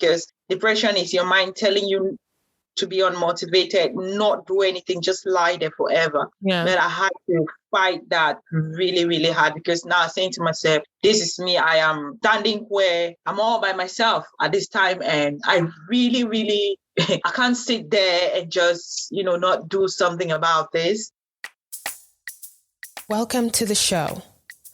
because depression is your mind telling you to be unmotivated, not do anything, just lie there forever. Yeah. But I had to fight that really, really hard, because now I'm saying to myself, this is me. I am standing where I'm all by myself at this time. And I really, really, I can't sit there and just, not do something about this. Welcome to the show.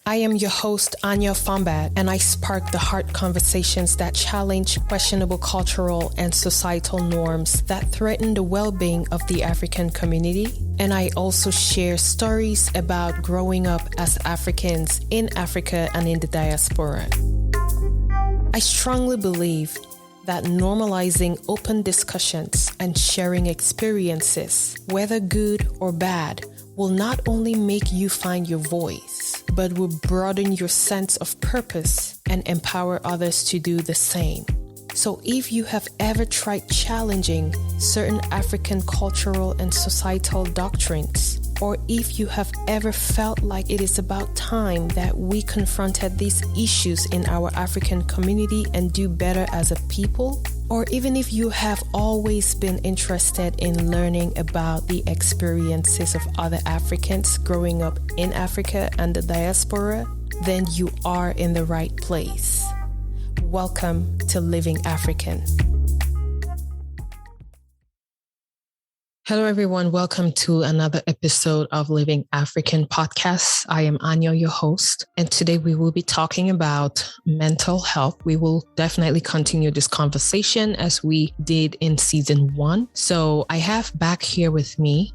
I am your host, Anya Fambat, and I spark the heart conversations that challenge questionable cultural and societal norms that threaten the well-being of the African community. And I also share stories about growing up as Africans in Africa and in the diaspora. I strongly believe that normalizing open discussions and sharing experiences, whether good or bad, will not only make you find your voice, but will broaden your sense of purpose and empower others to do the same. So if you have ever tried challenging certain African cultural and societal doctrines, or if you have ever felt like it is about time that we confronted these issues in our African community and do better as a people, or even if you have always been interested in learning about the experiences of other Africans growing up in Africa and the diaspora, then you are in the right place. Welcome to Living African. Hello, everyone. Welcome to another episode of Living African podcast. I am Anya, your host, and today we will be talking about mental health. We will definitely continue this conversation as we did in season 1. So I have back here with me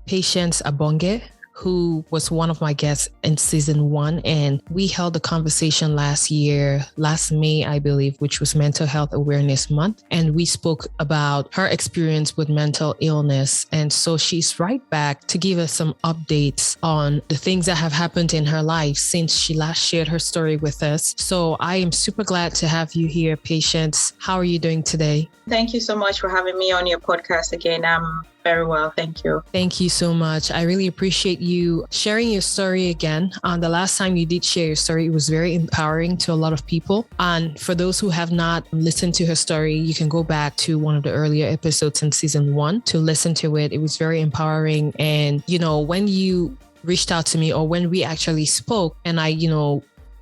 Patience Abonge, who was one of my guests in season 1. And we held a conversation last May, I believe, which was Mental Health Awareness Month. And we spoke about her experience with mental illness. And so she's right back to give us some updates on the things that have happened in her life since she last shared her story with us. So I am super glad to have you here, Patience. How are you doing today? Thank you so much for having me on your podcast again. I'm very well. Thank you. Thank you so much. I really appreciate you sharing your story again. The last time you did share your story, it was very empowering to a lot of people. And for those who have not listened to her story, you can go back to one of the earlier episodes in season 1 to listen to it. It was very empowering. And, when you reached out to me, or when we actually spoke and I,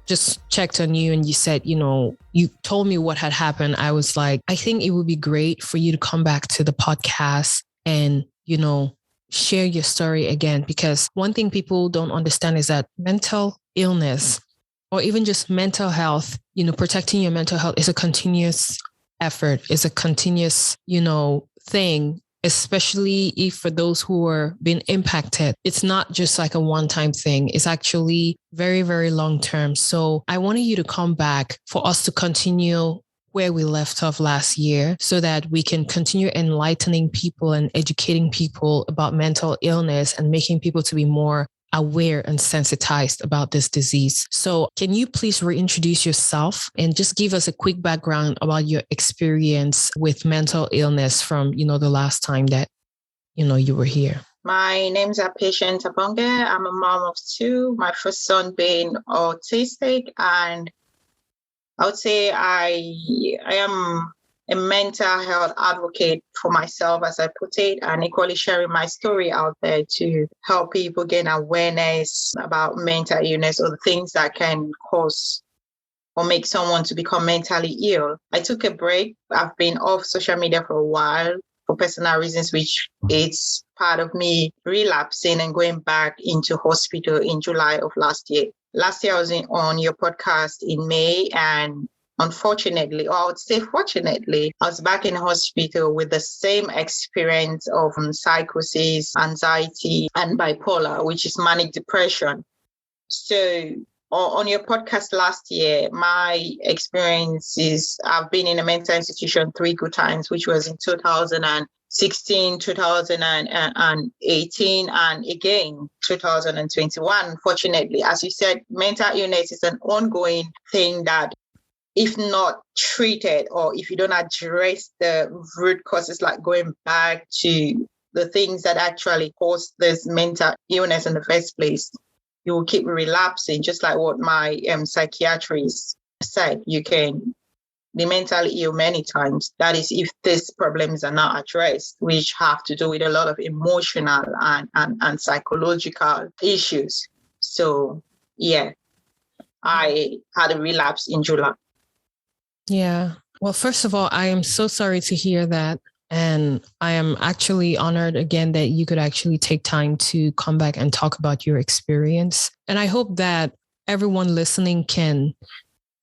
just checked on you and you said, you told me what had happened, I was like, I think it would be great for you to come back to the podcast and, share your story again. Because one thing people don't understand is that mental illness, or even just mental health, protecting your mental health is a continuous effort, is a continuous, thing, especially if for those who are being impacted. It's not just like a one-time thing. It's actually very, very long-term. So I wanted you to come back for us to continue where we left off last year so that we can continue enlightening people and educating people about mental illness and making people to be more aware and sensitized about this disease. So can you please reintroduce yourself and just give us a quick background about your experience with mental illness from, the last time that, you were here? My name's Patience Abonge. I'm a mom of 2, my first son being autistic, and I would say I am a mental health advocate for myself, as I put it, and equally sharing my story out there to help people gain awareness about mental illness or the things that can cause or make someone to become mentally ill. I took a break. I've been off social media for a while for personal reasons, which it's part of me relapsing and going back into hospital in July of last year. Last year, I was on your podcast in May, and unfortunately, or I would say fortunately, I was back in hospital with the same experience of psychosis, anxiety, and bipolar, which is manic depression. So on your podcast last year, my experience is I've been in a mental institution 3 good times, which was in 2016, 2018, and again, 2021. Unfortunately, as you said, mental illness is an ongoing thing that, if not treated, or if you don't address the root causes, like going back to the things that actually caused this mental illness in the first place, you will keep relapsing, just like what my psychiatrist said. You can the mentally ill many times. That is, if these problems are not addressed, which have to do with a lot of emotional and psychological issues. So, yeah, I had a relapse in July. Yeah. Well, first of all, I am so sorry to hear that. And I am actually honored again that you could actually take time to come back and talk about your experience. And I hope that everyone listening can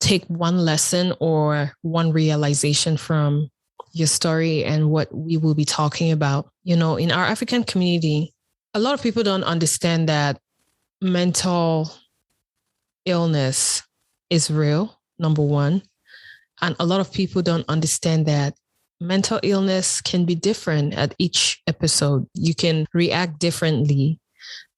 take one lesson or one realization from your story and what we will be talking about. You know, in our African community, a lot of people don't understand that mental illness is real, number one. And a lot of people don't understand that mental illness can be different at each episode. You can react differently.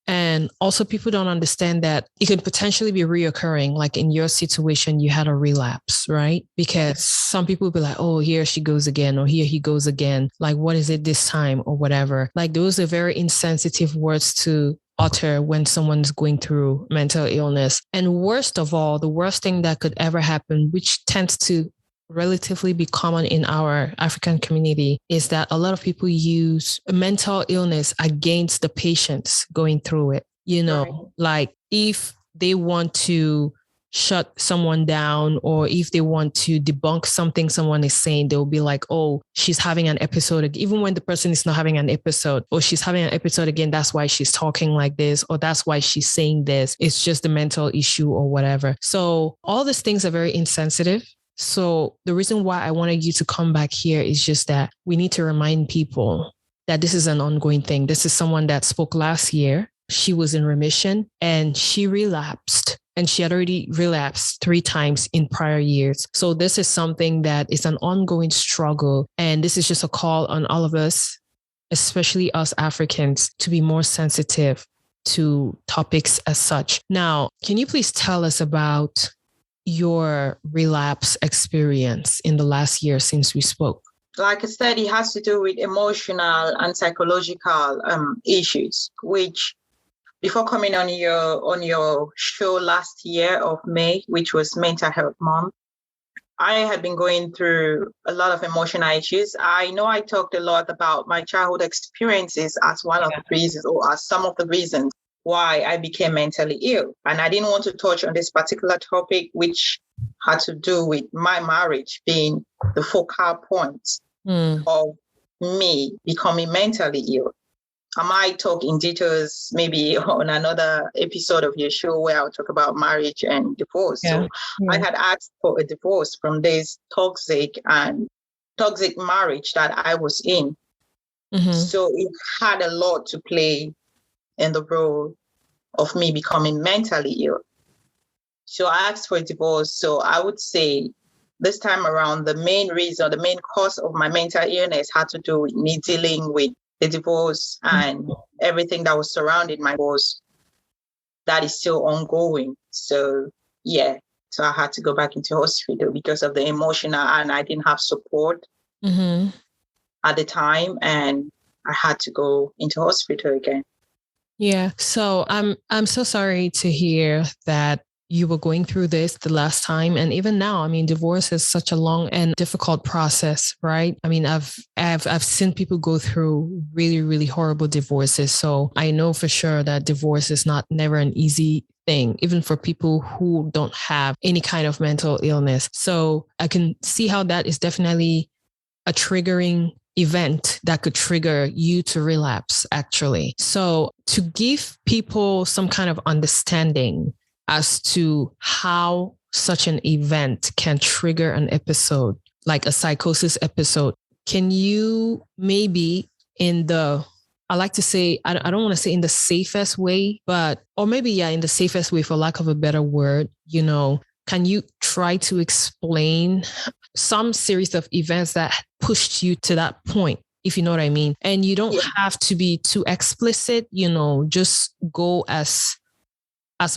And also, people don't understand that it could potentially be reoccurring. Like in your situation, you had a relapse, right? Because some people will be like, oh, here she goes again, or here he goes again. Like, what is it this time, or whatever? Like, those are very insensitive words to utter when someone's going through mental illness. And worst of all, the worst thing that could ever happen, which tends to relatively be common in our African community, is that a lot of people use mental illness against the patients going through it. You know, right. Like if they want to shut someone down, or if they want to debunk something someone is saying, they'll be like, oh, she's having an episode, even when the person is not having an episode, or she's having an episode again, that's why she's talking like this, or that's why she's saying this, it's just a mental issue or whatever. So all these things are very insensitive. So the reason why I wanted you to come back here is just that we need to remind people that this is an ongoing thing. This is someone that spoke last year. She was in remission and she relapsed, and she had already relapsed 3 times in prior years. So this is something that is an ongoing struggle. And this is just a call on all of us, especially us Africans, to be more sensitive to topics as such. Now, can you please tell us about your relapse experience in the last year since we spoke? Like I said, it has to do with emotional and psychological issues, which before coming on your show last year of May, which was Mental Health Month, I had been going through a lot of emotional issues. I know I talked a lot about my childhood experiences as one of the reasons, or as some of the reasons why I became mentally ill. And I didn't want to touch on this particular topic, which had to do with my marriage being the focal point of me becoming mentally ill. I might talk in details maybe on another episode of your show where I'll talk about marriage and divorce. So I had asked for a divorce from this toxic marriage that I was in. Mm-hmm. So it had a lot to play in the role of me becoming mentally ill. So I asked for a divorce. So I would say this time around, the main reason, the main cause of my mental illness had to do with me dealing with the divorce and everything that was surrounding my divorce that is still ongoing. So, yeah. So I had to go back into hospital because of the emotional, and I didn't have support at the time, and I had to go into hospital again. Yeah. So I'm so sorry to hear that you were going through this the last time. And even now, I mean, divorce is such a long and difficult process, right? I mean, I've seen people go through really, really horrible divorces. So I know for sure that divorce is never an easy thing, even for people who don't have any kind of mental illness. So I can see how that is definitely a triggering event that could trigger you to relapse, actually. So to give people some kind of understanding as to how such an event can trigger an episode, like a psychosis episode, can you maybe in the I don't want to say in the safest way, or maybe in the safest way, for lack of a better word, can you try to explain some series of events that pushed you to that point, if you know what I mean? And you don't have to be too explicit, just go as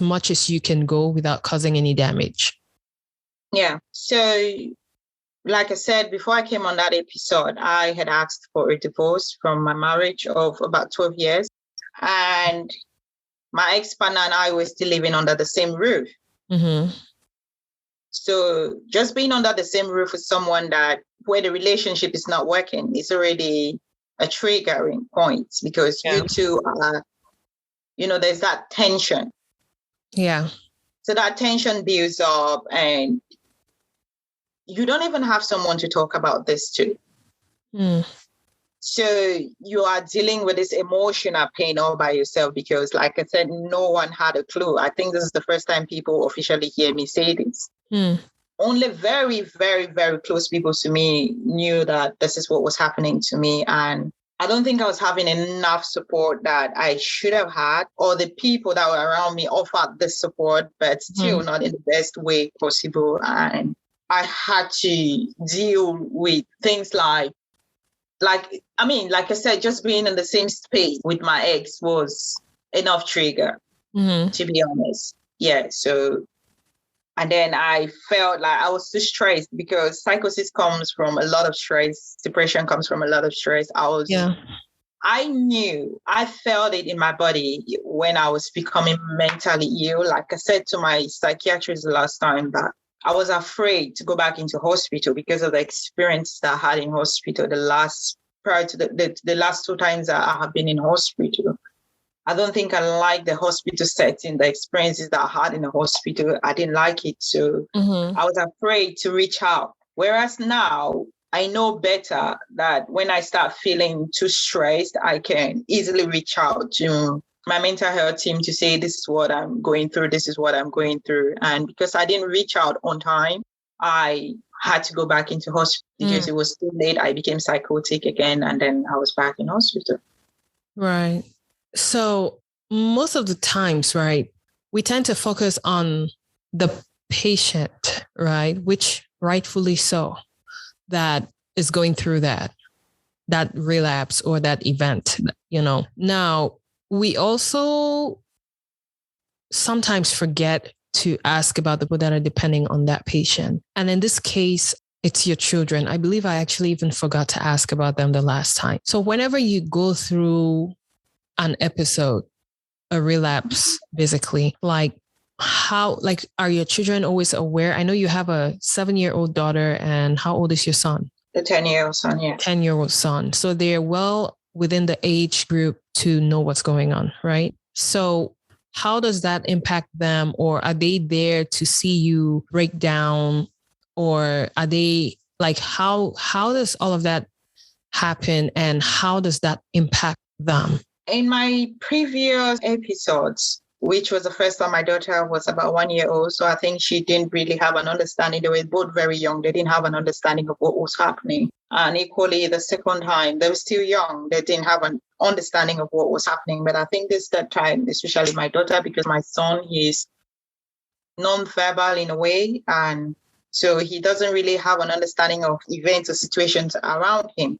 much as you can go without causing any damage. Yeah. So, like I said, before I came on that episode, I had asked for a divorce from my marriage of about 12 years. And my ex-partner and I were still living under the same roof. Mm-hmm. So just being under the same roof with someone that where the relationship is not working is already a triggering point, because you two are, there's that tension. Yeah. So that tension builds up, and you don't even have someone to talk about this to. So you are dealing with this emotional pain all by yourself, because, like I said, no one had a clue. I think this is the first time people officially hear me say this. Only very, very, very close people to me knew that this is what was happening to me. And I don't think I was having enough support that I should have had, or the people that were around me offered this support, but still not in the best way possible. And I had to deal with things like I said, just being in the same space with my ex was enough trigger, to be honest. Yeah. So, and then I felt like I was too stressed, because psychosis comes from a lot of stress. Depression comes from a lot of stress. I felt it in my body when I was becoming mentally ill. Like I said to my psychiatrist last time, that I was afraid to go back into hospital because of the experience that I had in hospital prior to the last 2 times that I have been in hospital. I don't think I like the hospital setting, the experiences that I had in the hospital. I didn't like it. So I was afraid to reach out. Whereas now I know better that when I start feeling too stressed, I can easily reach out to my mental health team to say, this is what I'm going through. This is what I'm going through. And because I didn't reach out on time, I had to go back into hospital because it was too late. I became psychotic again, and then I was back in hospital. Right. So most of the times, right, we tend to focus on the patient, right, which rightfully so, that is going through that relapse or that event, Now, we also sometimes forget to ask about the people that are depending on that patient. And in this case, it's your children. I believe I actually even forgot to ask about them the last time. So whenever you go through an episode, a relapse, basically, are your children always aware? I know you have a 7-year-old daughter, and how old is your son? The 10-year-old son, yeah. 10-year-old son. So they're well within the age group to know what's going on, right? So how does that impact them? Or are they there to see you break down? Or are they how does all of that happen, and how does that impact them? In my previous episodes, which was the first time my daughter was about 1 year old, so I think she didn't really have an understanding. They were both very young. They didn't have an understanding of what was happening. And equally, the second time, they were still young. They didn't have an understanding of what was happening. But I think this third time, especially my daughter, because my son, he's non-verbal in a way. And so he doesn't really have an understanding of events or situations around him.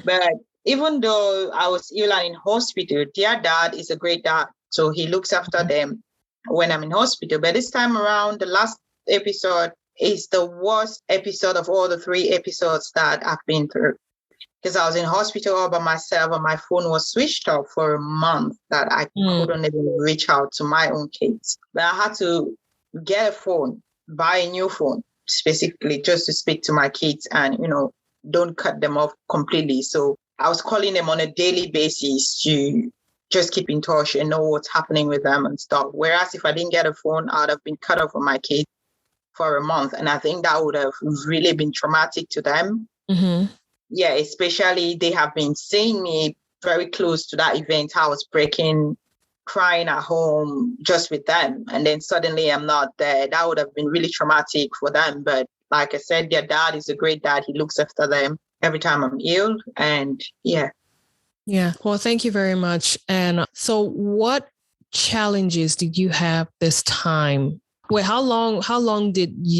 But even though I was ill and in hospital, their dad is a great dad. So he looks after them when I'm in hospital. But this time around, the last episode is the worst episode of all the 3 episodes that I've been through. Because I was in hospital all by myself, and my phone was switched off for a month, that I couldn't even reach out to my own kids. But I had to get a phone, buy a new phone, specifically just to speak to my kids and, don't cut them off completely. So I was calling them on a daily basis to just keep in touch and know what's happening with them and stuff. Whereas if I didn't get a phone, I would have been cut off from my kids for a month. And I think that would have really been traumatic to them. Yeah, especially they have been seeing me very close to that event. I was breaking, crying at home just with them. And then suddenly I'm not there. That would have been really traumatic for them. But like I said, their dad is a great dad. He looks after them every time I'm ill. And yeah. Yeah. Well, thank you very much. And so what challenges did you have this time? Wait, how long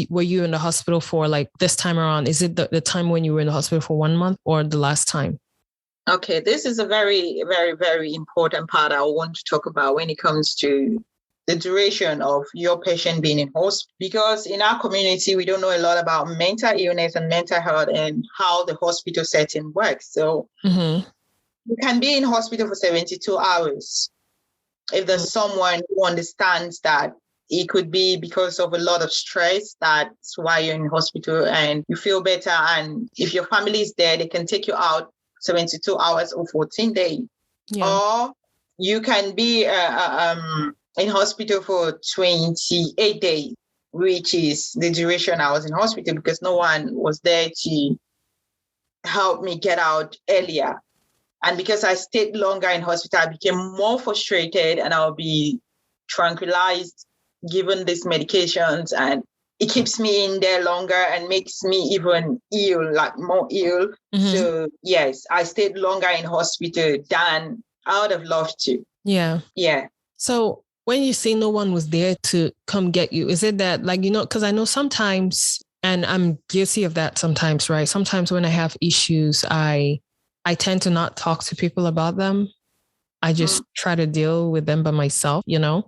were you in the hospital for, like, this time around? Is it the time when you were in the hospital for 1 month, or the last time? Okay, this is a very, very, very important part I want to talk about when it comes to the duration of your patient being in hospital. Because in our community, we don't know a lot about mental illness and mental health and how the hospital setting works. So you can be in hospital for 72 hours if there's someone who understands that it could be because of a lot of stress. That's why you're in hospital and you feel better. And if your family is there, they can take you out 72 hours or 14 days. Yeah. Or you can be in hospital for 28 days, which is the duration I was in hospital because no one was there to help me get out earlier. And because I stayed longer in hospital, I became more frustrated and I'll be tranquilized, given these medications, and it keeps me in there longer and makes me even ill, like more ill. So yes, I stayed longer in hospital than I would have loved to. Yeah. Yeah. So when you say no one was there to come get you, is it that, like, because I know sometimes, and I'm guilty of that sometimes, right? Sometimes when I have issues, I tend to not talk to people about them. I just try to deal with them by myself,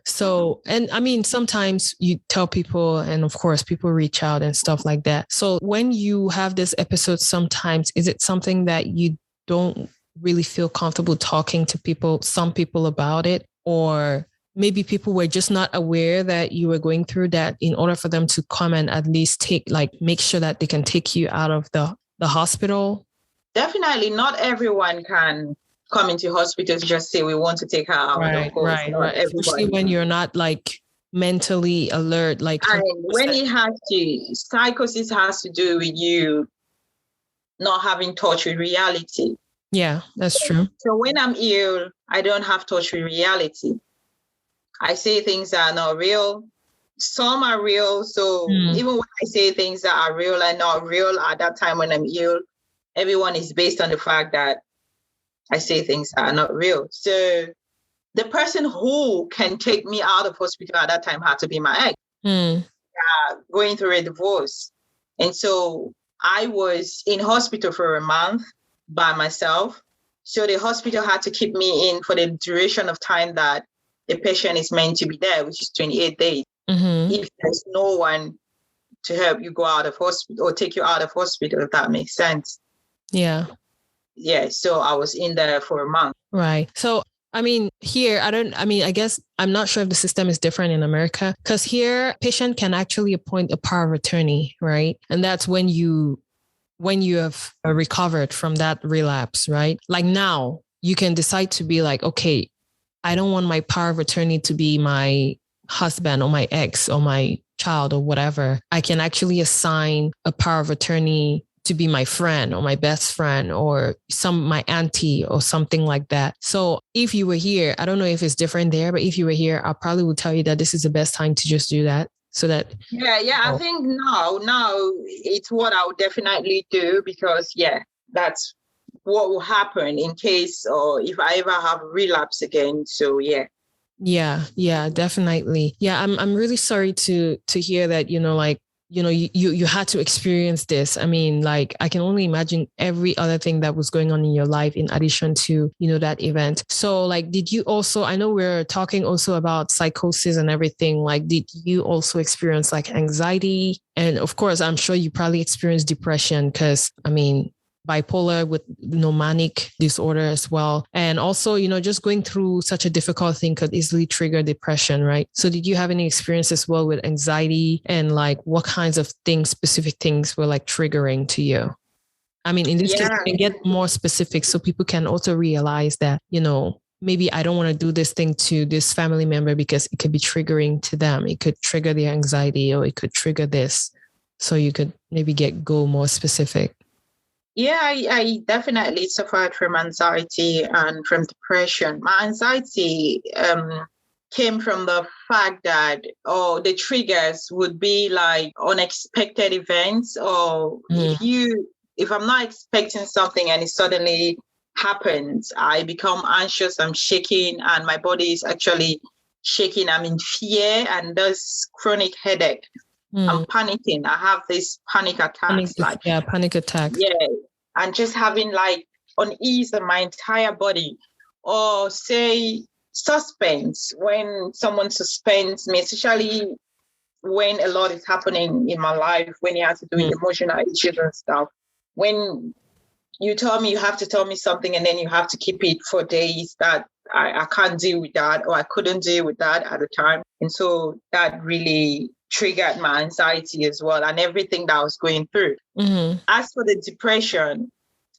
So, and I mean, sometimes you tell people, and of course, people reach out and stuff like that. So when you have this episode, sometimes, is it something that you don't really feel comfortable talking to some people about it? Or maybe people were just not aware that you were going through that, in order for them to come and at least make sure that they can take you out of the hospital? Definitely not everyone can come into hospitals just say we want to take her out. Right, of course, right. Especially when you're not mentally alert, and when it has to, psychosis has to do with you not having touch with reality. Yeah, that's true. So when I'm ill, I don't have touch with reality. I say things that are not real. Some are real. So even when I say things that are real and not real at that time when I'm ill, everyone is based on the fact that I say things that are not real. So the person who can take me out of hospital at that time had to be my ex, going through a divorce. And so I was in hospital for a month by myself. So the hospital had to keep me in for the duration of time that the patient is meant to be there, which is 28 days. If there's no one to help you go out of hospital or take you out of hospital, if that makes sense. Yeah. Yeah. So I was in there for a month. Right. So, I mean, here, I guess I'm not sure if the system is different in America, because here patient can actually appoint a power of attorney, right? And that's when you have recovered from that relapse, right? Like now you can decide to be like, okay, I don't want my power of attorney to be my husband or my ex or my child or whatever. I can actually assign a power of attorney to be my friend or my best friend or my auntie or something like that. So if you were here, I don't know if it's different there, but if you were here, I probably would tell you that this is the best time to just do that. So that I think now it's what I would definitely do, because that's what will happen in case or if I ever have a relapse again. So yeah, definitely. Yeah, I'm really sorry to hear that, you had to experience this. I mean, I can only imagine every other thing that was going on in your life in addition to, that event. So did you also, I know we're talking also about psychosis and everything, did you also experience anxiety? And of course, I'm sure you probably experienced depression because, I mean, bipolar with manic disorder as well. And also, just going through such a difficult thing could easily trigger depression, right? So did you have any experience as well with anxiety, and what kinds of specific things were triggering to you? I mean, in this case, you can get more specific so people can also realize that, maybe I don't want to do this thing to this family member because it could be triggering to them. It could trigger their anxiety or it could trigger this. So you could maybe go more specific. Yeah, I definitely suffered from anxiety and from depression. My anxiety came from the fact that the triggers would be unexpected events, or if I'm not expecting something and it suddenly happens, I become anxious, I'm shaking, and my body is actually shaking. I'm in fear, and there's chronic headache. I'm panicking. I have these panic attacks. Panic attacks. Yeah. And just having unease in my entire body. Or say suspense, when someone suspends me, especially when a lot is happening in my life, when you have to do with emotional issues and stuff. When you tell me you have to tell me something and then you have to keep it for days, that I can't deal with that, or I couldn't deal with that at the time. And so that really triggered my anxiety as well and everything that I was going through. Mm-hmm. As for the depression,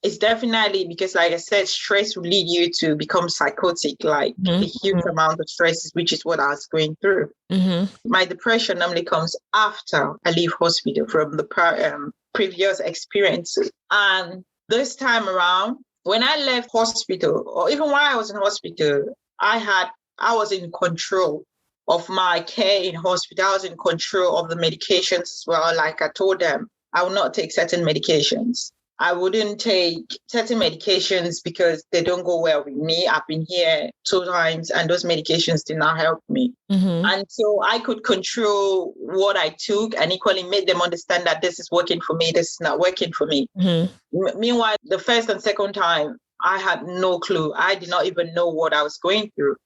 it's definitely because, like I said, stress will lead you to become psychotic, like Mm-hmm. a huge amount of stress, which is what I was going through. Mm-hmm. My depression normally comes after I leave hospital from the previous experiences. And this time around, when I left hospital, or even while I was in hospital, I was in control of my care in hospital. I was in control of the medications as well. Like I told them, I will not take certain medications. I wouldn't take certain medications because they don't go well with me. I've been here 2 times and those medications did not help me. Mm-hmm. And so I could control what I took and equally make them understand that this is working for me, this is not working for me. Mm-hmm. Meanwhile, the first and second time, I had no clue. I did not even know what I was going through.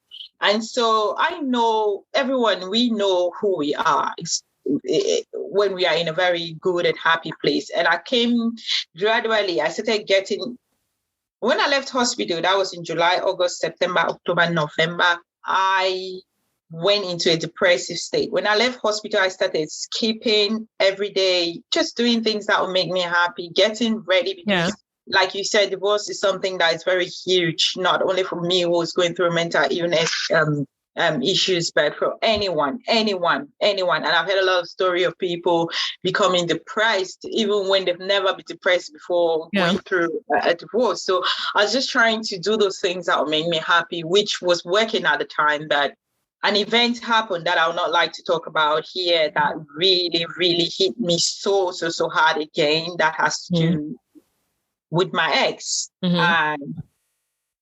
And so I know we know who we are when we are in a very good and happy place. And I came gradually, I started getting, when I left hospital, that was in July, August, September, October, November, I went into a depressive state. When I left hospital, I started skipping every day, just doing things that would make me happy, getting ready because like you said, divorce is something that is very huge, not only for me who was going through mental illness issues, but for anyone. And I've heard a lot of story of people becoming depressed, even when they've never been depressed before going through a divorce. So I was just trying to do those things that would make me happy, which was working at the time. But an event happened that I would not like to talk about here that really, really hit me so hard again. That has to do with my ex. And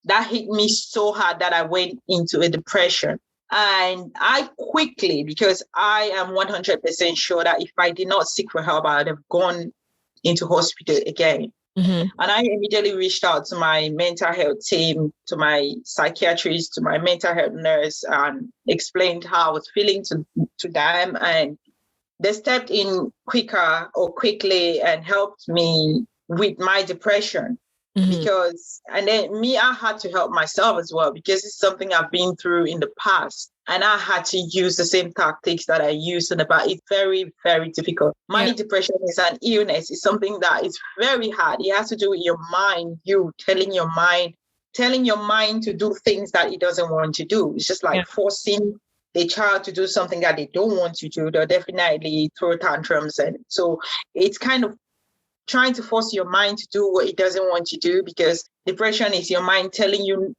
that hit me so hard that I went into a depression. And I quickly, because I am 100% sure that if I did not seek for help, I would have gone into hospital again. And I immediately reached out to my mental health team, to my psychiatrist, to my mental health nurse, and explained how I was feeling to them. And they stepped in quickly and helped me with my depression. Because, and then I had to help myself as well, because it's something I've been through in the past. And I had to use the same tactics that I used in the past. It's very, very difficult. Manic depression is an illness. It's something that is very hard. It has to do with your mind, you telling your mind to do things that it doesn't want to do. It's just like forcing a child to do something that they don't want to do. They'll definitely throw tantrums. And so it's kind of trying to force your mind to do what it doesn't want to do, because depression is your mind telling you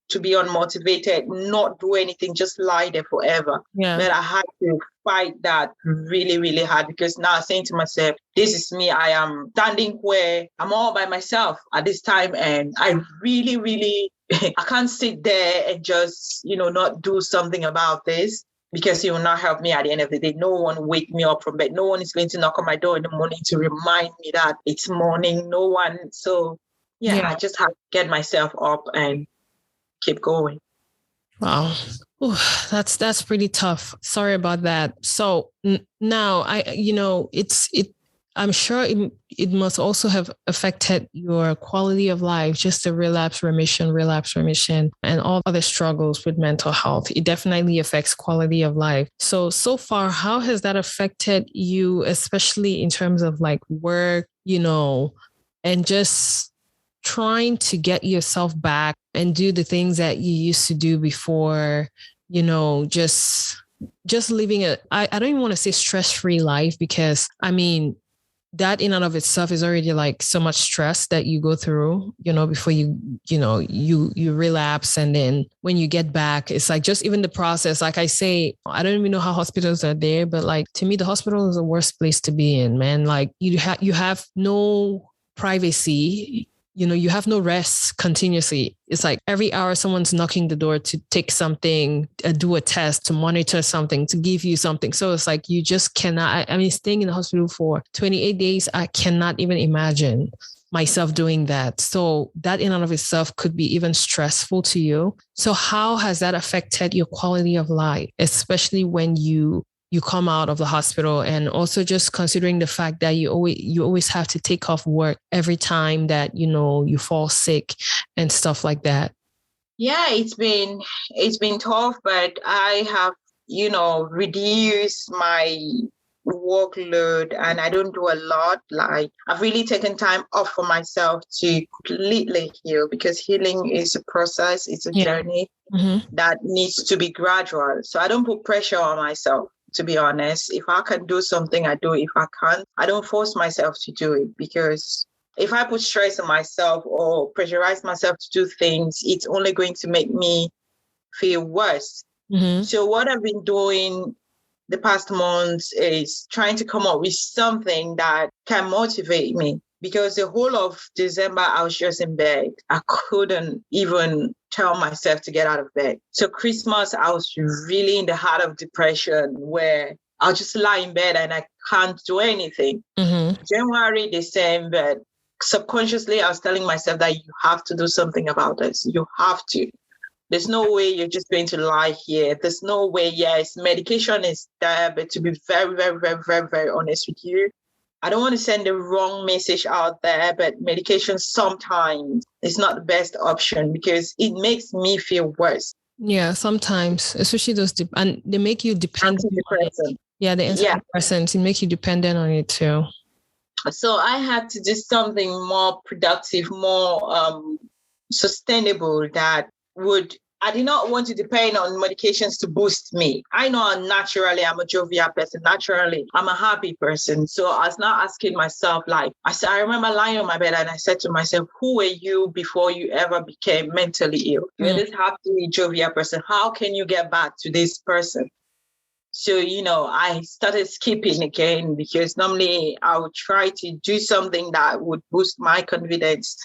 to be unmotivated, not do anything, just lie there forever. But I had to fight that really, really hard, because now I'm saying to myself, this is me. I am standing where I'm all by myself at this time. And I really, really, I can't sit there and just, not do something about this, because it will not help me at the end of the day. No one will wake me up from bed. No one is going to knock on my door in the morning to remind me that it's morning. No one. So I just have to get myself up and keep going. Wow. Ooh, that's pretty tough. Sorry about that. So now I'm sure it must also have affected your quality of life, just the relapse remission, and all other struggles with mental health. It definitely affects quality of life. So far, how has that affected you, especially in terms of like work, and just trying to get yourself back and do the things that you used to do before, just living I don't even want to say stress-free life, because that in and of itself is already like so much stress that you go through, before you relapse. And then when you get back, it's like just even the process. Like I say, I don't even know how hospitals are there, but like to me, the hospital is the worst place to be in, man. Like you have no privacy. You have no rest continuously. It's like every hour someone's knocking the door to take something, do a test, to monitor something, to give you something. So it's like you just cannot. Staying in the hospital for 28 days, I cannot even imagine myself doing that. So that in and of itself could be even stressful to you. So how has that affected your quality of life, especially when you come out of the hospital, and also just considering the fact that you always have to take off work every time that, you fall sick and stuff like that? Yeah, it's been tough, but I have, reduced my workload and I don't do a lot. Like I've really taken time off for myself to completely heal because healing is a process, it's a Yeah. journey Mm-hmm. that needs to be gradual. So I don't put pressure on myself, to be honest. If I can do something, I do. If I can't, I don't force myself to do it because if I put stress on myself or pressurize myself to do things, it's only going to make me feel worse. Mm-hmm. So what I've been doing the past months is trying to come up with something that can motivate me because the whole of December I was just in bed. I couldn't even tell myself to get out of bed. So Christmas I was really in the heart of depression where I'll just lie in bed and I can't do anything. Mm-hmm. January, December, subconsciously I was telling myself that you have to do something about this. You have to. There's no way you're just going to lie here. There's no way, yes, medication is there, but to be very, very, very, very, very honest with you, I don't want to send the wrong message out there, but medication sometimes is not the best option because it makes me feel worse. Yeah, sometimes, especially those, and they make you dependent on it. Antidepressant. Yeah, the Yeah. antidepressants, it makes you dependent on it too. So I had to do something more productive, more sustainable that would I did not want to depend on medications to boost me. I know naturally I'm a jovial person. Naturally, I'm a happy person. So I was now asking myself, like, I remember lying on my bed and I said to myself, who were you before you ever became mentally ill? You're this happy, jovial person. How can you get back to this person? So, I started skipping again because normally I would try to do something that would boost my confidence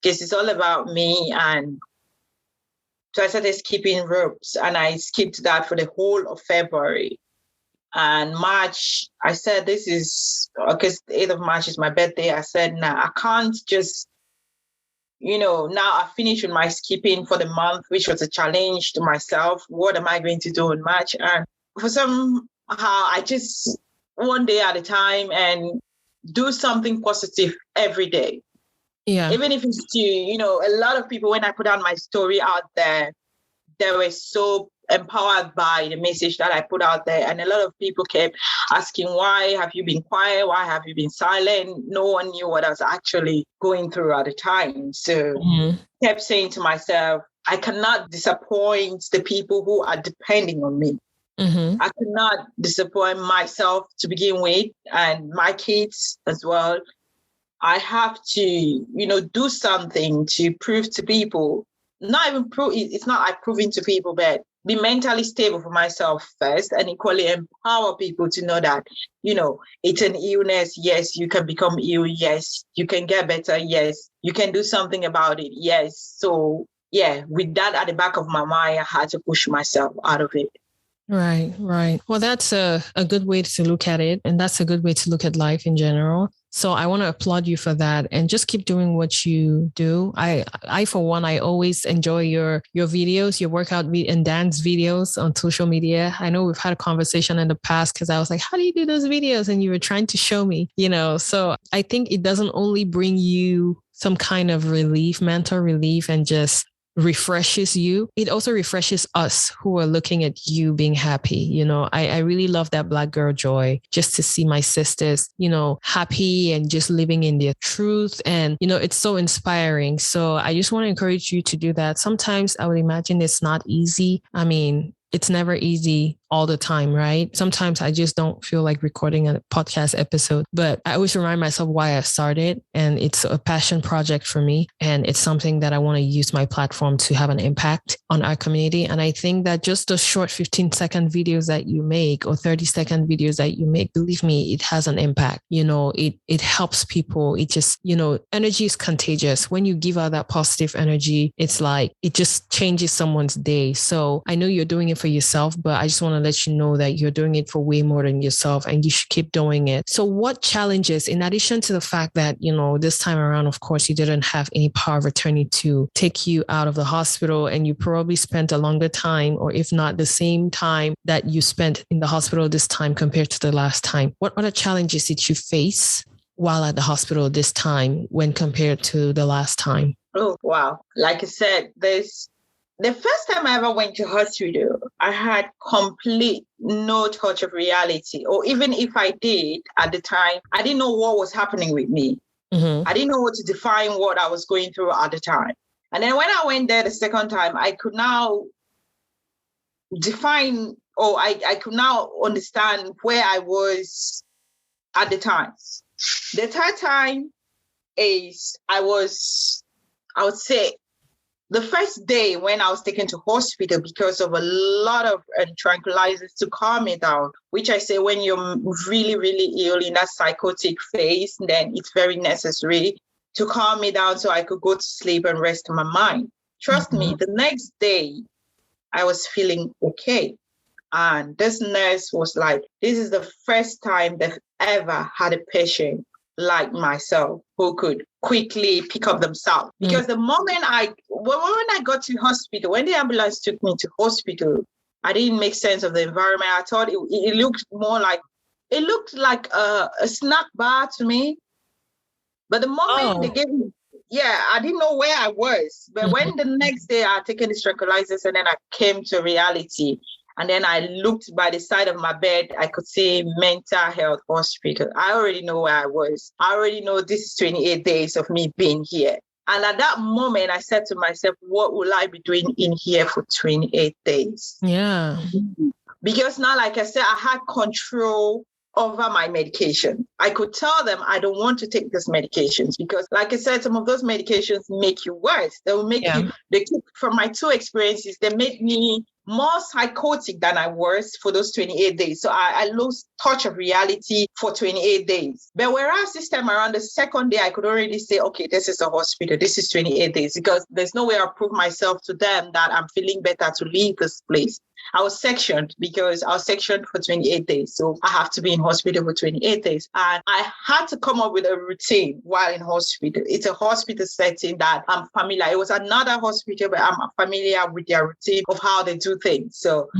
because it's all about me. And so I started skipping ropes and I skipped that for the whole of February. And March, I said, this is, because the 8th of March is my birthday. I said, nah, I can't just, now I finished with my skipping for the month, which was a challenge to myself. What am I going to do in March? And for somehow, I just one day at a time and do something positive every day. Yeah. Even if it's to, a lot of people, when I put out my story out there, they were so empowered by the message that I put out there. And a lot of people kept asking, why have you been quiet? Why have you been silent? No one knew what I was actually going through at the time. So I kept saying to myself, I cannot disappoint the people who are depending on me. I cannot disappoint myself to begin with and my kids as well. I have to, do something to prove to people, not even prove, it's not like proving to people, but be mentally stable for myself first and equally empower people to know that, it's an illness. Yes, you can become ill. Yes, you can get better. Yes, you can do something about it. Yes. So, yeah, with that at the back of my mind, I had to push myself out of it. Right, right. Well, that's a good way to look at it. And that's a good way to look at life in general. So I want to applaud you for that and just keep doing what you do. I for one, I always enjoy your videos, your workout and dance videos on social media. I know we've had a conversation in the past because I was like, how do you do those videos? And you were trying to show me, so I think it doesn't only bring you some kind of relief, mental relief, and just refreshes you. It also refreshes us who are looking at you being happy. I really love that Black girl joy just to see my sisters, happy and just living in their truth. And, it's so inspiring. So I just want to encourage you to do that. Sometimes I would imagine it's not easy. I mean, it's never easy all the time, right? Sometimes I just don't feel like recording a podcast episode, but I always remind myself why I started. And it's a passion project for me. And it's something that I want to use my platform to have an impact on our community. And I think that just the short 15-second videos that you make or 30-second videos that you make, believe me, it has an impact. It helps people. It just, energy is contagious. When you give out that positive energy, it's like, it just changes someone's day. So I know you're doing it for yourself, but I just want to let you know that you're doing it for way more than yourself and you should keep doing it. So what challenges, in addition to the fact that, this time around, of course, you didn't have any power of attorney to take you out of the hospital and you probably spent a longer time, or if not the same time that you spent in the hospital this time compared to the last time, what other challenges did you face while at the hospital this time when compared to the last time? Oh, wow. Like I said, there's the first time I ever went to hospital, I had complete no touch of reality. Or even if I did at the time, I didn't know what was happening with me. I didn't know what to define what I was going through at the time. And then when I went there the second time, I could now define, or I could now understand where I was at the time. The third time is I would say, the first day when I was taken to hospital because of a lot of tranquilizers to calm me down, which I say when you're really, really ill in that psychotic phase, then it's very necessary to calm me down so I could go to sleep and rest my mind. Trust me, the next day I was feeling okay. And this nurse was like, this is the first time they've ever had a patient like myself who could quickly pick up themselves. Because the moment when I got to hospital, when the ambulance took me to hospital, I didn't make sense of the environment. I thought it looked like a snack bar to me. But the moment they gave me, I didn't know where I was. But when the next day I had taken the tranquilizers and then I came to reality, and then I looked by the side of my bed, I could see mental health hospital. I already know where I was. I already know this is 28 days of me being here. And at that moment, I said to myself, what will I be doing in here for 28 days? Yeah. Because now, like I said, I had control over my medication. I could tell them I don't want to take these medications because, like I said, some of those medications make you worse. They will make you, from my two experiences, they make me more psychotic than I was for those 28 days. So I lost touch of reality for 28 days. But whereas this time around, the second day, I could already say, okay, this is a hospital. This is 28 days because there's no way I'll prove myself to them that I'm feeling better to leave this place. I was sectioned because I was sectioned for 28 days. So I have to be in hospital for 28 days. And I had to come up with a routine while in hospital. It's a hospital setting that I'm familiar. It was another hospital, but I'm familiar with their routine of how they do things. So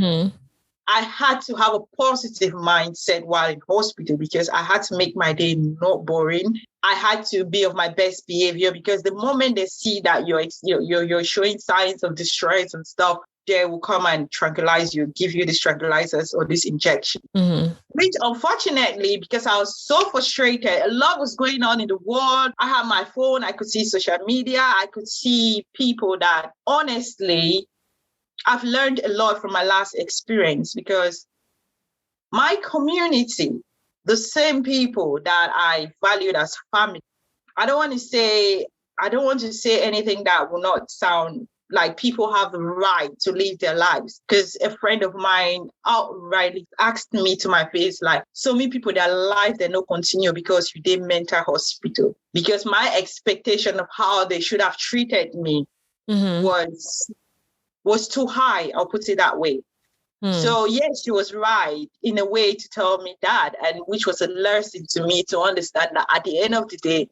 I had to have a positive mindset while in hospital because I had to make my day not boring. I had to be of my best behavior because the moment they see that you're showing signs of distress and stuff, they will come and tranquilize you, give you these tranquilizers or this injection. Which unfortunately, because I was so frustrated, a lot was going on in the world. I had my phone, I could see social media, I could see people that honestly, I've learned a lot from my last experience because my community, the same people that I valued as family, I don't want to say anything that will not sound like people have the right to live their lives. Because a friend of mine outrightly asked me to my face, like, so many people, their life, they don't continue because you did mental hospital. Because my expectation of how they should have treated me was too high, I'll put it that way. So yes, she was right in a way to tell me that, and which was a lesson to me to understand that at the end of the day,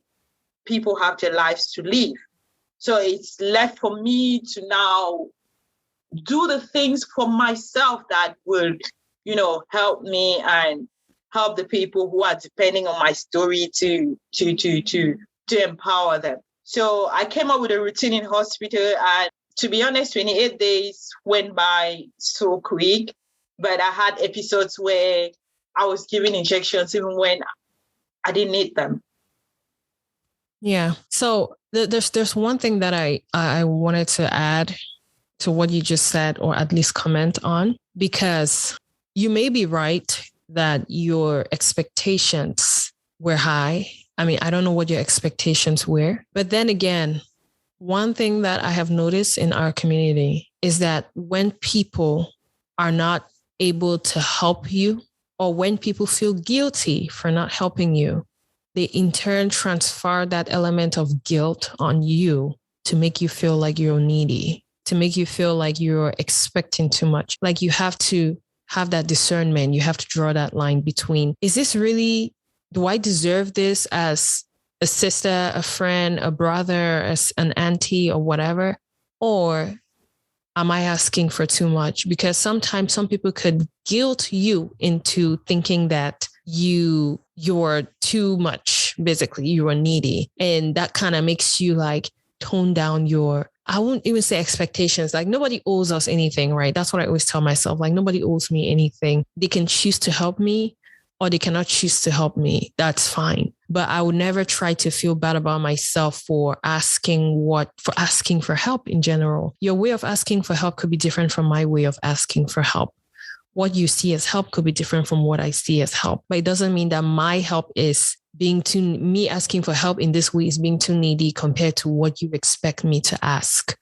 people have their lives to live. So it's left for me to now do the things for myself that would, help me and help the people who are depending on my story to empower them. So I came up with a routine in hospital, and to be honest, 28 days went by so quick, but I had episodes where I was giving injections even when I didn't need them. Yeah. So there's one thing that I wanted to add to what you just said, or at least comment on, because you may be right that your expectations were high. I mean, I don't know what your expectations were, but then again, one thing that I have noticed in our community is that when people are not able to help you, or when people feel guilty for not helping you, they in turn transfer that element of guilt on you to make you feel like you're needy, to make you feel like you're expecting too much. Like you have to have that discernment. You have to draw that line between, is this really, do I deserve this as a sister, a friend, a brother, as an auntie or whatever? Or am I asking for too much? Because sometimes some people could guilt you into thinking that you're too much, basically, you are needy. And that kind of makes you like tone down your I won't even say expectations. Like nobody owes us anything, right? That's what I always tell myself. Like nobody owes me anything. They can choose to help me or they cannot choose to help me. That's fine. But I would never try to feel bad about myself for asking for help in general. Your way of asking for help could be different from my way of asking for help. What you see as help could be different from what I see as help. But it doesn't mean that my help is me asking for help in this way is being too needy compared to what you expect me to ask.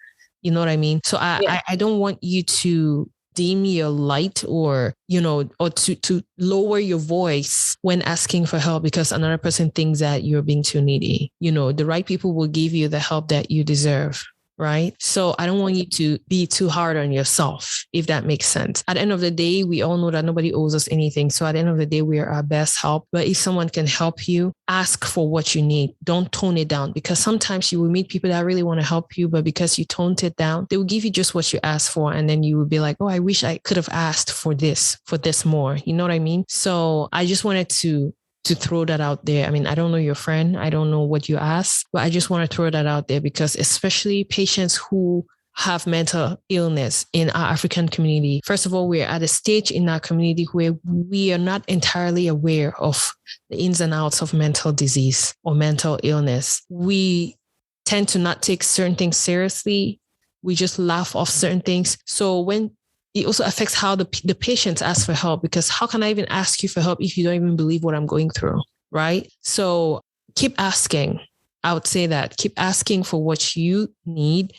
You know what I mean? So I don't want you to dim your light or to lower your voice when asking for help because another person thinks that you're being too needy. The right people will give you the help that you deserve. Right. So I don't want you to be too hard on yourself, if that makes sense. At the end of the day, we all know that nobody owes us anything. So at the end of the day, we are our best help. But if someone can help you, ask for what you need. Don't tone it down because sometimes you will meet people that really want to help you, but because you toned it down, they will give you just what you asked for. And then you will be like, oh, I wish I could have asked for this more. You know what I mean? So I just wanted to throw that out there. I mean, I don't know your friend. I don't know what you asked, but I just want to throw that out there because especially patients who have mental illness in our African community. First of all, we're at a stage in our community where we are not entirely aware of the ins and outs of mental disease or mental illness. We tend to not take certain things seriously. We just laugh off certain things. So when it also affects how the patients ask for help, because how can I even ask you for help if you don't even believe what I'm going through, right? So keep asking. I would say that. Keep asking for what you need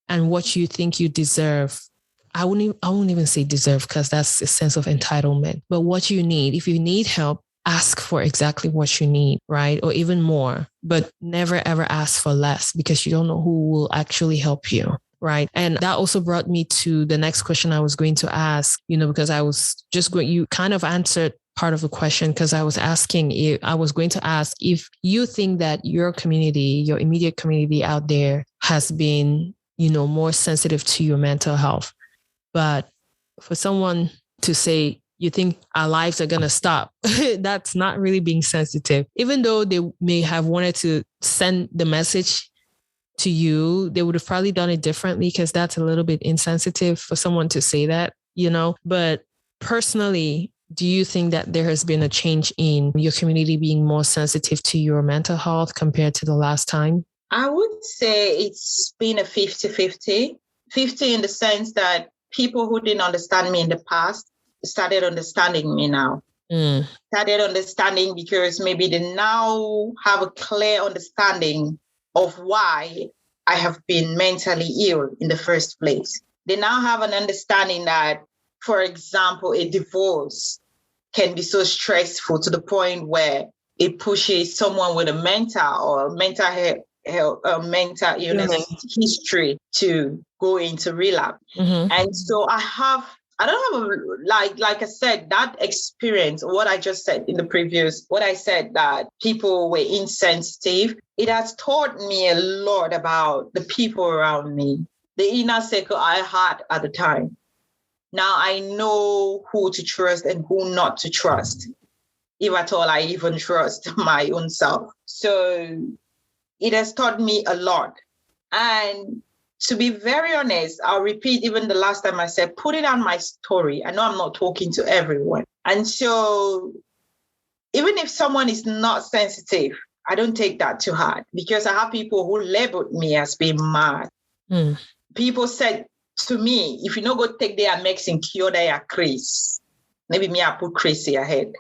and what you think you deserve. I won't even say deserve because that's a sense of entitlement, but what you need. If you need help, ask for exactly what you need, right? Or even more, but never ever ask for less because you don't know who will actually help you. Right. And that also brought me to the next question I was going to ask, because I was you kind of answered part of the question because I was going to ask if you think that your community, your immediate community out there has been, more sensitive to your mental health. But for someone to say, you think our lives are going to stop, that's not really being sensitive. Even though they may have wanted to send the message to you, they would have probably done it differently because that's a little bit insensitive for someone to say that, But personally, do you think that there has been a change in your community being more sensitive to your mental health compared to the last time? I would say it's been a 50-50. 50 in the sense that people who didn't understand me in the past started understanding me now. Started understanding because maybe they now have a clear understanding of why I have been mentally ill in the first place. They now have an understanding that, for example, a divorce can be so stressful to the point where it pushes someone with a mental illness history to go into relapse. And so I don't have like I said, that experience, what I just said in the previous, what I said that people were insensitive, it has taught me a lot about the people around me, the inner circle I had at the time. Now I know who to trust and who not to trust, if at all I even trust my own self. So it has taught me a lot. And to be very honest, I'll repeat even the last time I said, put it on my story. I know I'm not talking to everyone. And so even if someone is not sensitive, I don't take that too hard because I have people who labeled me as being mad. People said to me, if you don't go take their medicine, cure their craze. Maybe me, I put crazy ahead.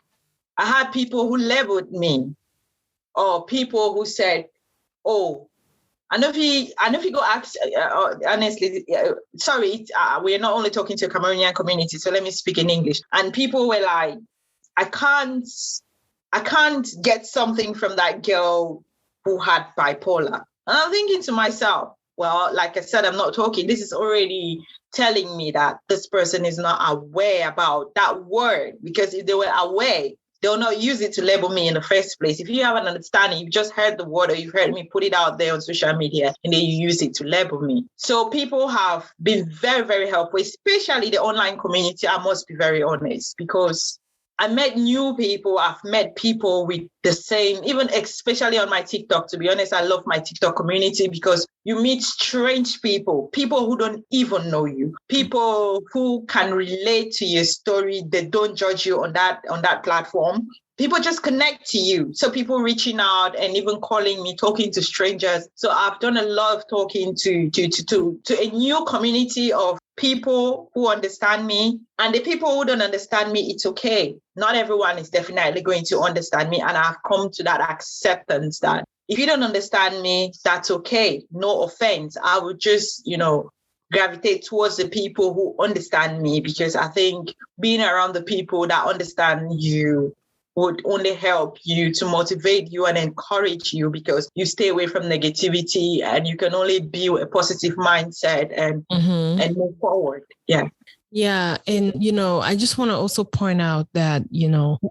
I had people who labeled me or people who said, oh, I know if you go ask, honestly, sorry, we're not only talking to a Cameroonian community, so let me speak in English. And people were like, I can't get something from that girl who had bipolar. And I'm thinking to myself, well, like I said, I'm not talking. This is already telling me that this person is not aware about that word, because if they were aware, they'll not use it to label me in the first place. If you have an understanding, you've just heard the word or you've heard me put it out there on social media and then you use it to label me. So people have been very, very helpful, especially the online community. I must be very honest, because I met new people. I've met people with the same, even especially on my TikTok. To be honest, I love my TikTok community because you meet strange people who don't even know you, people who can relate to your story. They don't judge you on that platform. People just connect to you. So people reaching out and even calling me, talking to strangers. So I've done a lot of talking to a new community of people who understand me. And the people who don't understand me, it's okay. Not everyone is definitely going to understand me. And I've come to that acceptance that if you don't understand me, that's okay. No offense. I would just, gravitate towards the people who understand me, because I think being around the people that understand you would only help you to motivate you and encourage you, because you stay away from negativity and you can only build a positive mindset and move forward. Yeah. Yeah. And, I just want to also point out that,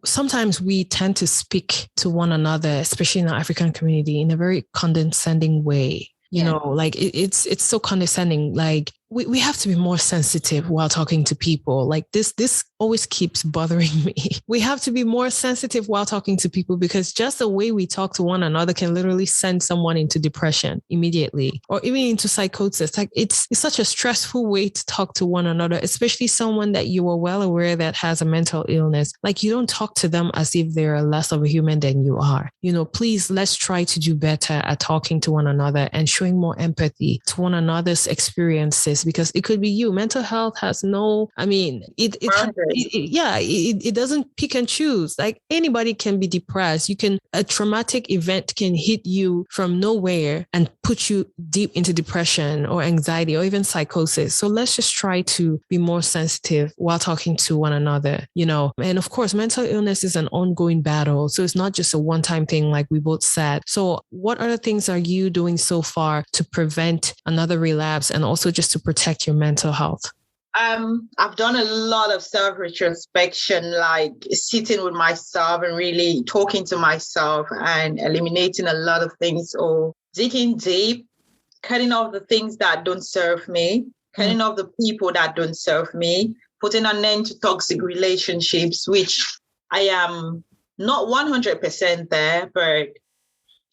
sometimes we tend to speak to one another, especially in the African community, in a very condescending way. Like it's so condescending. Like we have to be more sensitive while talking to people. Like this always keeps bothering me. We have to be more sensitive while talking to people, because just the way we talk to one another can literally send someone into depression immediately, or even into psychosis. Like it's such a stressful way to talk to one another, especially someone that you are well aware that has a mental illness. Like you don't talk to them as if they're less of a human than you are. Please, let's try to do better at talking to one another and showing more empathy to one another's experiences, because it could be you. Mental health has it doesn't pick and choose. Like anybody can be depressed. A traumatic event can hit you from nowhere and put you deep into depression or anxiety or even psychosis. So let's just try to be more sensitive while talking to one another, and of course, mental illness is an ongoing battle. So it's not just a one-time thing, like we both said. So what other things are you doing so far to prevent another relapse and also just to protect your mental health? I've done a lot of self-retrospection, like sitting with myself and really talking to myself and eliminating a lot of things, or digging deep, cutting off the things that don't serve me, cutting off the people that don't serve me, putting an end to toxic relationships, which I am not 100% there, but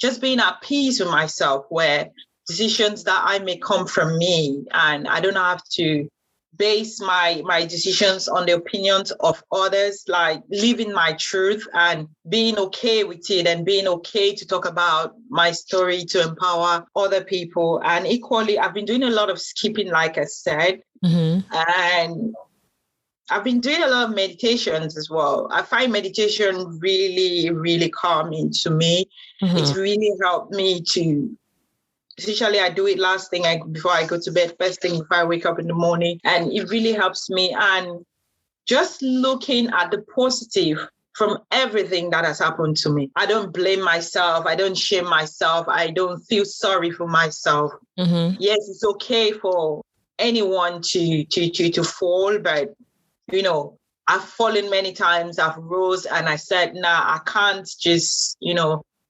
just being at peace with myself, where decisions that I make come from me and I don't have to base my decisions on the opinions of others, like living my truth and being okay with it and being okay to talk about my story to empower other people. And equally, I've been doing a lot of skipping, like I said, and I've been doing a lot of meditations as well. I find meditation really, really calming to me. It's really helped me to, usually I do it last thing before I go to bed, first thing before I wake up in the morning. And it really helps me. And just looking at the positive from everything that has happened to me. I don't blame myself. I don't shame myself. I don't feel sorry for myself. Yes, it's okay for anyone to fall, but I've fallen many times. I've rose and I said, nah, I can't just,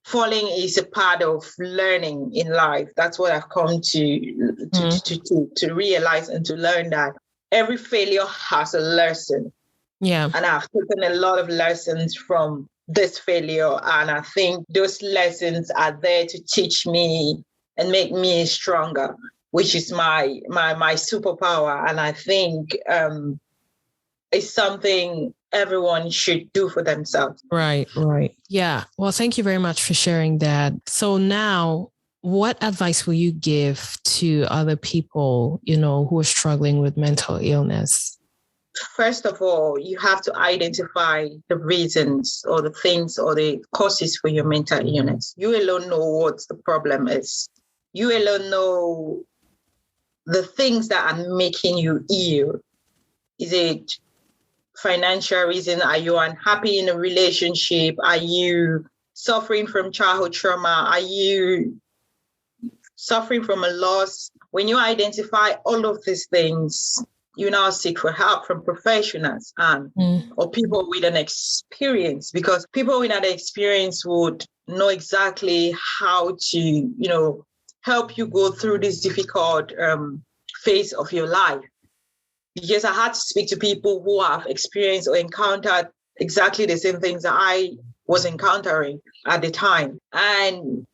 falling is a part of learning in life. That's what I've come to realize and to learn, that every failure has a lesson. Yeah. And I've taken a lot of lessons from this failure. And I think those lessons are there to teach me and make me stronger, which is my superpower. And I think it's something everyone should do for themselves. Right. Yeah. Well, thank you very much for sharing that. So now, what advice will you give to other people, who are struggling with mental illness? First of all, you have to identify the reasons or the things or the causes for your mental illness. You alone know what the problem is. You alone know the things that are making you ill. Is it financial reason? Are you unhappy in a relationship? Are you suffering from childhood trauma? Are you suffering from a loss? When you identify all of these things, you now seek for help from professionals or people with an experience, because people with an experience would know exactly how to, help you go through this difficult phase of your life. Because I had to speak to people who have experienced or encountered exactly the same things that I was encountering at the time. And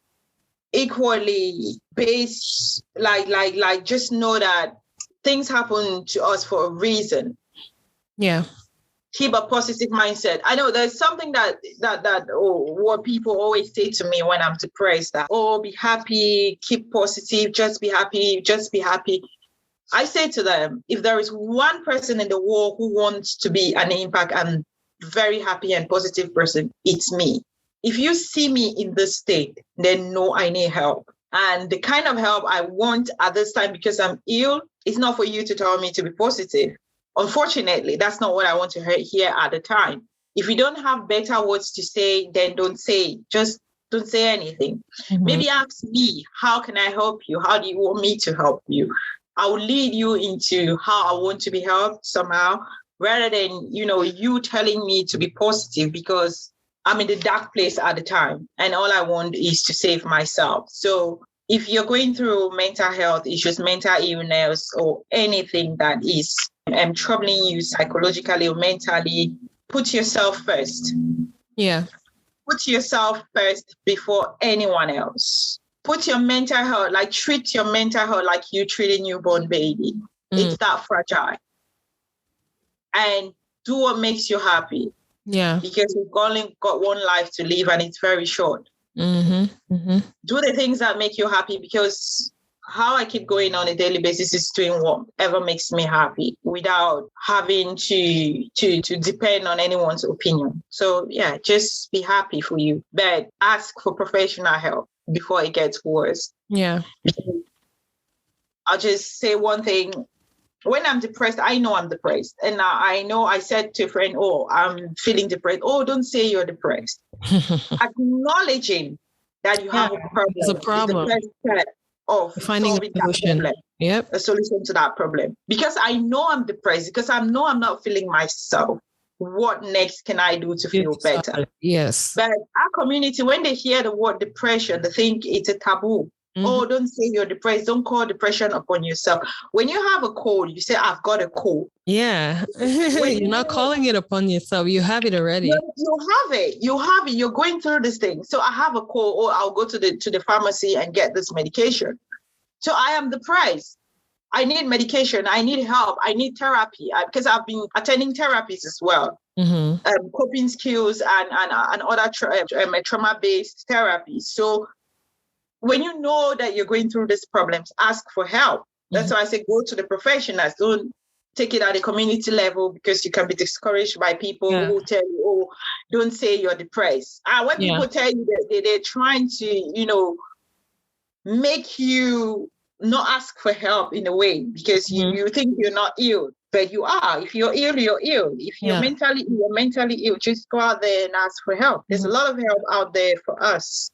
equally based, like just know that things happen to us for a reason. Yeah. Keep a positive mindset. I know there's something that what people always say to me when I'm depressed, that, oh, be happy, keep positive, just be happy, just be happy. I say to them, if there is one person in the world who wants to be an impact and very happy and positive person, it's me. If you see me in this state, then know I need help. And the kind of help I want at this time, because I'm ill, it's not for you to tell me to be positive. Unfortunately, that's not what I want to hear at the time. If you don't have better words to say, then don't say. Just don't say anything. Mm-hmm. Maybe ask me, how can I help you? How do you want me to help you? I will lead you into how I want to be helped somehow, rather than, you telling me to be positive, because I'm in the dark place at the time and all I want is to save myself. So if you're going through mental health issues, mental illness, or anything that is troubling you psychologically or mentally, put yourself first. Yeah. Put yourself first before anyone else. Put your mental health, treat your mental health like you treat a newborn baby. It's that fragile. And do what makes you happy. Yeah. Because we've only got one life to live and it's very short. Mm-hmm. Mm-hmm. Do the things that make you happy, because how I keep going on a daily basis is doing whatever makes me happy without having to depend on anyone's opinion. So yeah, just be happy for you, but ask for professional help before it gets worse. Yeah. I'll just say one thing. When I'm depressed, I know I'm depressed. And I know I said to a friend, oh, I'm feeling depressed. Oh, don't say you're depressed. Acknowledging that you have a problem. It's a problem. Is the first step of Finding solving a solution. that problem. Yep. A solution to that problem. Because I know I'm depressed, because I know I'm not feeling myself. What next can I do to feel better? Yes. But our community, when they hear the word depression, they think it's a taboo. Mm-hmm. Oh, don't say you're depressed. Don't call depression upon yourself. When you have a cold, you say, I've got a cold. Yeah. You're not calling it upon yourself. You have it already. You have it. You have it. You're going through this thing. So I have a cold, or I'll go to the pharmacy and get this medication. So I am depressed. I need medication. I need help. I need therapy, because I've been attending therapies as well. Mm-hmm. Coping skills and other trauma-based therapies. So when you know that you're going through these problems, ask for help. That's why I say go to the professionals. Don't take it at the community level, because you can be discouraged by people who tell you, oh, don't say you're depressed. And when people tell you that they're trying to, make you not ask for help in a way, because you think you're not ill, but you are. If you're ill, you're ill. If you're mentally ill, just go out there and ask for help. There's a lot of help out there for us.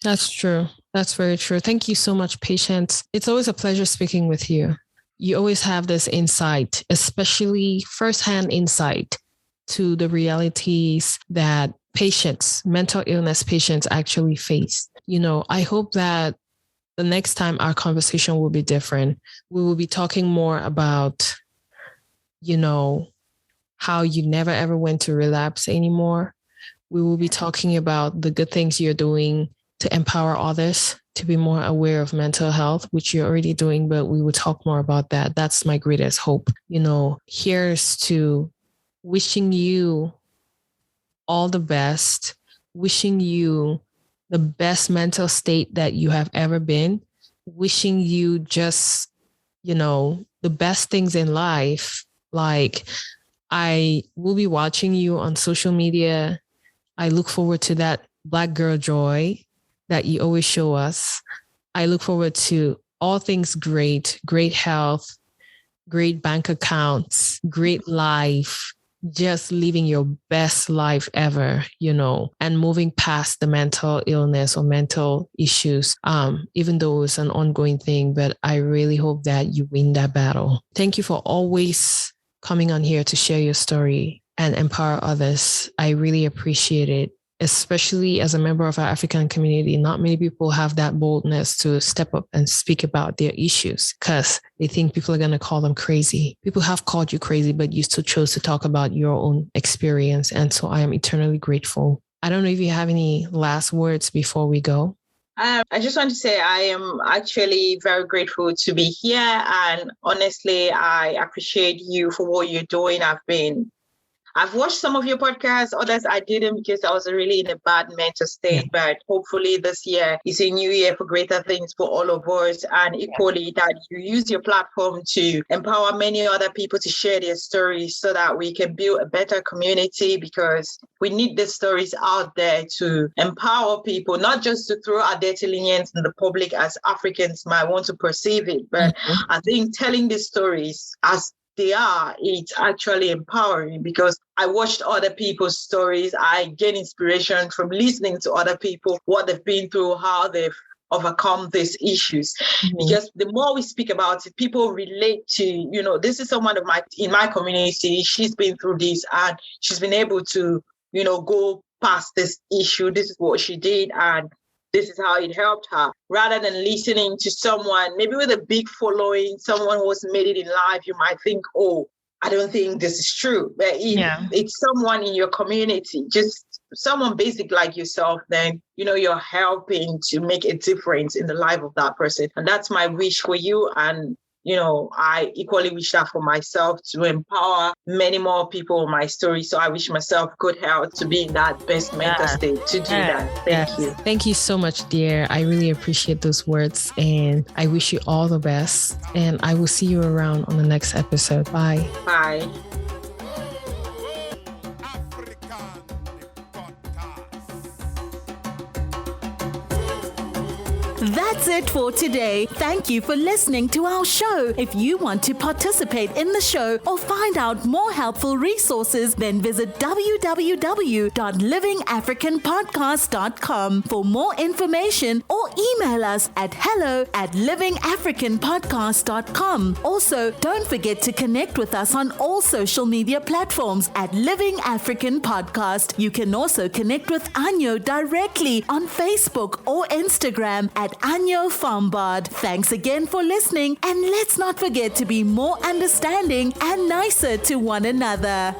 That's true. That's very true. Thank you so much, Patience. It's always a pleasure speaking with you. You always have this insight, especially firsthand insight to the realities that mental illness patients actually face. I hope that the next time our conversation will be different. We will be talking more about, how you never ever went to relapse anymore. We will be talking about the good things you're doing to empower others to be more aware of mental health, which you're already doing, but we will talk more about that. That's my greatest hope. Here's to wishing you all the best, wishing you the best mental state that you have ever been, wishing you just, the best things in life. Like, I will be watching you on social media. I look forward to that Black girl joy that you always show us. I look forward to all things great health, great bank accounts, great life, just living your best life ever, and moving past the mental illness or mental issues, even though it's an ongoing thing. But I really hope that you win that battle. Thank you for always coming on here to share your story and empower others. I really appreciate it. especially as a member of our African community, not many people have that boldness to step up and speak about their issues because they think people are going to call them crazy. People have called you crazy, but you still chose to talk about your own experience. And so I am eternally grateful. I don't know if you have any last words before we go. I just want to say I am actually very grateful to be here. And honestly, I appreciate you for what you're doing. I've watched some of your podcasts, others I didn't because I was really in a bad mental state. But hopefully this year is a new year for greater things for all of us. And equally that you use your platform to empower many other people to share their stories so that we can build a better community, because we need these stories out there to empower people, not just to throw our dirty linens in the public as Africans might want to perceive it. But I think telling these stories as it's actually empowering, because I watched other people's stories. I get inspiration from listening to other people, what they've been through, how they've overcome these issues. Because the more we speak about it, people relate to, this is someone in my community, she's been through this and she's been able to, go past this issue. This is what she did and this is how it helped her, rather than listening to someone maybe with a big following, someone who has made it in life. You might think, oh, I don't think this is true. But if it's someone in your community, just someone basic like yourself, then, you're helping to make a difference in the life of that person. And that's my wish for you. And I equally wish that for myself, to empower many more people with my story. So I wish myself good health to be in that best mental state to do that. Thank you. Thank you so much, dear. I really appreciate those words and I wish you all the best. And I will see you around on the next episode. Bye. Bye. That's it for today. Thank you for listening to our show. If you want to participate in the show or find out more helpful resources, then visit www.livingafricanpodcast.com for more information, or email us at hello@livingafricanpodcast.com. Also, don't forget to connect with us on all social media platforms at Living African Podcast. You can also connect with Anyo directly on Facebook or Instagram at Anyo Fambard. Thanks again for listening, and let's not forget to be more understanding and nicer to one another.